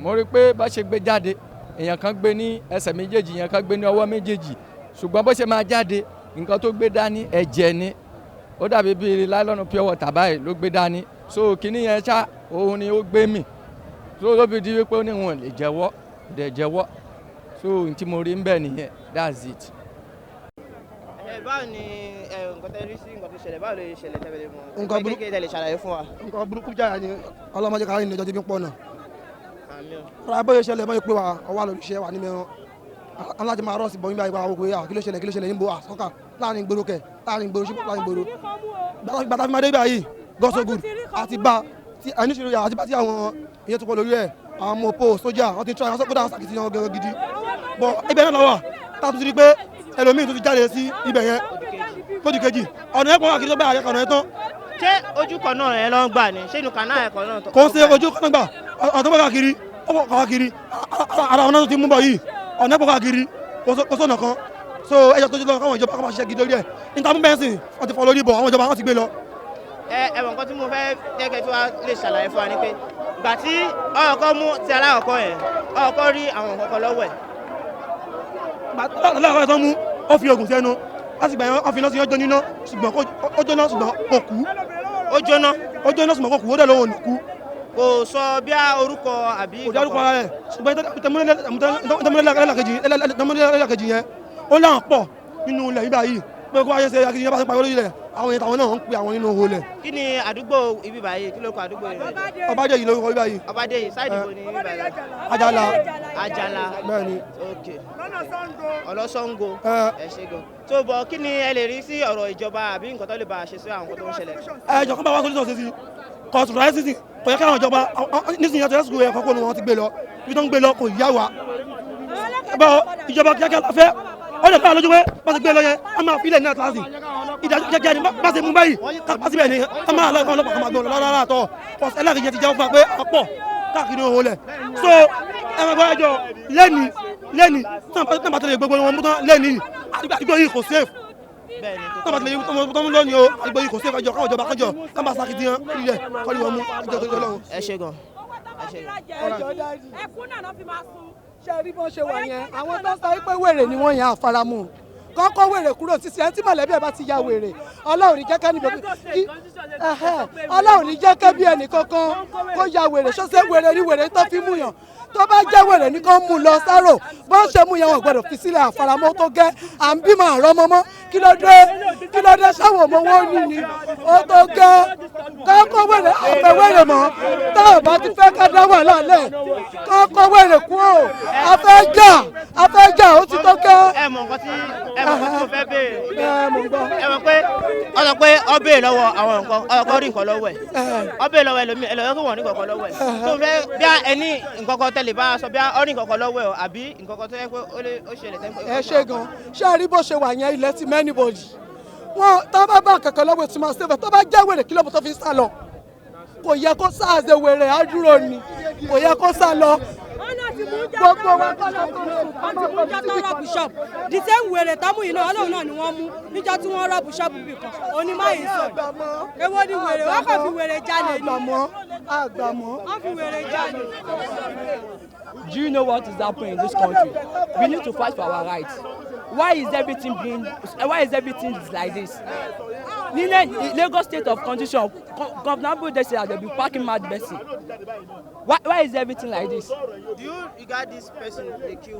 mo rí pé bá ṣe gbé jáde èèyàn kan gbé ní ẹsẹ̀ méjèèjì èèyàn kan gbé ní ọwọ́ méjèèjì ṣùgbọ́n bó ṣe máa jáde nǹkan tó gbé dání ẹ̀jẹ̀ ni ó dàbí bíi láìlọ́nù pure water báyìí ló gbé dání so kíní yẹn ṣá òun ni ó gbé mì so ló fi di wípé ó ní wọn lè jẹ́wọ́ dẹ̀ jẹ́wọ́ so n tí mo rí ń bẹ̀ nìyẹn that's it. báwo ni nǹkan tẹ́ rí sí nǹkan tó ṣẹlẹ̀ báwo ló ṣẹlẹ̀ tẹ́lẹ̀ mọ́ nǹkan burúkú tẹ́ lè ṣàlàyé fún wa. nǹkan burúkú jáde ni ọlọ́mọdé kárí ní ìjọ tí fi ń pọ̀ náà. fúnra bóyá ṣẹlẹ̀ bóyá pé wa ọwọ́ àlọ́ olùṣẹ́ wa ní mẹ́ran aláàjì máa rọ́ọ̀sì bọ̀ nígbà ìgbà àwọn òkè kí ló ṣẹlẹ̀ níbo Soka láàrin gbòòrò kẹ̀ láàrin gbòòrò ṣípò láàrin gbòòrò. gbàtà fi máa dé báyìí God so good àti bá ẹni ṣe àti bá tí àwọn ìyẹn tó pọ̀ lórí ẹ̀ àwọn ọmọ òpó sójà wọ́n ti ń tọ́ àwọn sọ́kúdà àṣàkìtì wọn gẹ́gẹ́ gidi. bọ̀ ibẹ̀ náà lọ́wọ́ táàtù ti rí pé ẹlòmíì tó ti jáde sí ibẹ̀ yẹn lójú kejì ọ̀nà ẹ̀kọ́ àkìtì tó bá àyẹ̀kọ̀ ọ̀nà ẹ̀ tán. ṣé ojú kan náà ẹ lọ ń gbà ní ṣé inú kan náà ẹ̀kọ́ náà tó. kò ń ṣe ojú kan náà gbà ọ̀nà tó bá káàkiri ara ọ̀nà tó ti mú bọ̀ yìí ọ̀nà ẹ̀kọ́ káàkiri kò sọ̀nà kan so ẹjọ́ tó ti lọ káwọn ìjọba kọ́ máa ṣiṣẹ́ gidi lórí ẹ̀ níta mú bẹ́ẹ̀sì wọ́n ti fọ́ lórí bọ̀ àwọn ìjọba wọn ti gbé lọ. ẹ̀wọ̀n kan tí mo fẹ́ jẹ́kẹ́ tí wàá lè ṣàlàyé fún wa ni pé gbà tí ọ̀kọ́ mú ti aláwọ̀kọ́ yẹn ọ̀kọ́ rí àwọn nǹkan lọ́wọ́ ẹ̀. aláwọ̀ tó mú ó fi oògùn sẹ́nu láti gbà yẹn ó fi iná sí ọjọ́ níná ṣùgbọ́n ó jóná ṣùgbọ́n kò kú. ó jóná ṣùgbọ́n kò kú ó dẹ̀ lóhùn kú. kò sọ bí a orúkọ àbí. kò dárúkọ ara rẹ̀ ṣùgbọ́n tẹmúlẹ́lẹ́kejì yẹn ó láwọn pọ̀ nínú ilẹ̀ yìí báyìí pé kó wáyé ṣe akínyìn yẹn bá ṣe parí lórí ilẹ̀ àwọn yẹn táwọn náà ń pe àwọn nínú owó lẹ̀. kí ni àdúgbò ibi báyìí kí ló kọ àdúgbò yìí. Obadeyi lórúkọ ibi báyìí. Obadeyi sáìdì wo ni ibi báyìí. Ajala. Bẹ́ẹ̀ni. ok ọlọ́sọ́ngo ẹ ṣe gan. tó bọ̀ kí ni ẹ lè rí sí ọ̀rọ̀ ìjọba àbí nǹkan tó lè bá a ṣe sí àwọn nǹkan tó ń ṣẹlẹ̀. ẹjọ kan bá wá solution ṣe sí kóòtù ráyé sísìn kò yẹ kí àwọn ìjọba nísìnyí àti ẹsùn ẹ̀kọ́ kó ni wọ́n ti gbé lọ ibi tó ń gbé lọ kò yá wa. ìjọba kíákíá la fẹ́ ó lè fẹ́ àlójú pé bá ti gbé lọ yẹn a máa fi ilẹ̀ ní àtàlásì ìdájọ́ kíákíá ni bá ti mú báyìí ká síbẹ̀ ni a máa lọ ìfọ̀n ọlọ́pàá kan máa gbọ́ lọ́wọ́ rárá àtọ̀ kọ́sì ẹlẹ́rìí ti jẹ́ fún wa pé ọ̀pọ̀ káàkiri òun lẹ̀ so ẹ máa gbọ́ ẹjọ́ lẹ́ni tí wọ́n bá tẹ̀lé gbogbo wọn mú tán lẹ́ni àdúgbò yìí kò safe tó bá tẹ̀lé tó mú lónìí o àdúgbò yìí kò safe ẹjọ́ káwọn ìjọba kájọ ká máa sakitiyan ilẹ̀ kọ́ni wọn mú ẹjọ́ tó lọ́wọ́. ẹ ṣe gan. ẹkún náà fi máa sun. ṣe rí bó ṣe wà yẹn àwọn tó sọ pé wèrè ni wọ́n yẹn àfaramọ́ kọ́kọ́ wèrè kúrò sísè ẹni tí mọ̀lẹ́bí ẹ̀ bá ti ya wèrè ọlọ́run ní jẹ́kẹ́ níbi ọlọ́run ní jẹ́kẹ́ bí ẹnì kankan kó ya wèrè ṣọ́sẹ́ wèrè ní wèrè tó fi mú yàn tó bá jẹ́ wèrè ní kó mú lọ sáró bó ṣe mú yẹn wọn gbọ́dọ̀ fi sílẹ̀ àfaramọ́ tó gẹ́ à ń bímọ àrọ́ mọ́mọ́ kí ló dé sáwọn ọmọ wọn ní ni ó tó gẹ́ kọ́kọ́ wèrè àfẹ́ wèrè mọ́ táwọn bá ti fẹ́ ká dá wà lálẹ́ kọ́kọ́ wèrè kú ò afẹ́ jà ó ti tó gẹ́. ẹ mọ̀ nǹkan tí mo fẹ́ béèrè ẹ mọ̀ pé ọ sọ pé ọ béèrè lọ́wọ́ àwọn nǹkan ọkọ rí nǹkan lọ́wọ́ ẹ̀ ọ béèrè lọ́wọ́ ẹlòmíràn tó wọ̀ ní nǹkan lọ́wọ́ ẹ̀ tó fẹ́ bí ẹni nǹkan kan tẹ̀lé bá a sọ bí ọ rí nǹkan lọ́wọ́ ẹ̀ àbí nǹkan kan tó yẹ pé ó ṣẹlẹ̀ tẹ́ńpẹ́. ẹ ṣe gan ṣé ẹ rí bó ṣe wà yẹn ilẹ̀ ti mẹ́nibọ̀dì wọn tó bá bá kankan lọ́wọ́ tí máa ṣẹ́fẹ̀ tó bá jẹ́ wèrè kí lóbo tó fi sá lọ kò yẹ kó sáàzẹ wèrè á dúró ni kò yẹ kó sá lọ. gbogbo wa kọ́ ló tó sùn kọ́ máa kọ́ sí ibi kan. shop the same wèrè támú yìí náà ọlọ́run náà ni wọ́n mú níjọ́ tí wọ́n rọ́ọ̀bù ṣọ́ọ̀bù bì kan onímọ̀yì sọ èwo ni wèrè wọ́n kàn fi wèrè jalè ni wọ́n fi wèrè jalè. Do you know what is happening in this country? We need to fight for our rights. Why is everything like this? Lagos state of condition, Governor Obadeyi said they'll be packing mad person. Why is everything like this? Do you regard this person they killed